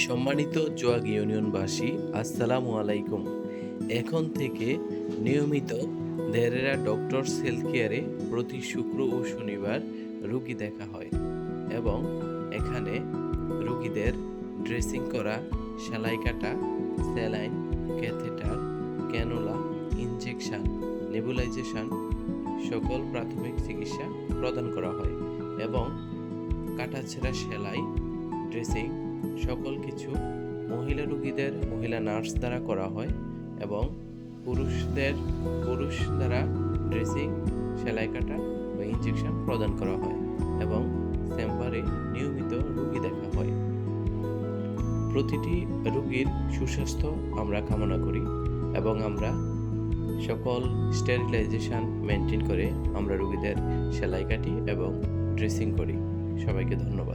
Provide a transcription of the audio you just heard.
সম্মানিত জোয়াগ ইউনিয়নবাসী, আসসালামু আলাইকুম। এখন থেকে নিয়মিত দেরেরা ডক্টরস হেলথ কেয়ারে প্রতি শুক্র ও শনিবার রোগী দেখা হয় এবং এখানে রোগীদের ড্রেসিং করা, সেলাই কাটা, saline, catheter, canola, injection, nebulisation সকল প্রাথমিক চিকিৎসা প্রদান করা হয় এবং কাটাছেঁড়া সেলাই, ড্রেসিং সকল কিছু মহিলা রোগীদের মহিলা নার্স দ্বারা করা হয় এবং পুরুষ দ্বারা ড্রেসিং, সেলাই কাটা বা ইনজেকশন প্রদান করা হয় এবং চেম্বারে নিয়মিত রোগী দেখা হয়। প্রতিটি রোগীর সুস্বাস্থ্য আমরা কামনা করি এবং আমরা সকল স্টেরিলাইজেশন মেনটেন করে আমরা রোগীদের সেলাই কাটি এবং ড্রেসিং করি। সবাইকে ধন্যবাদ।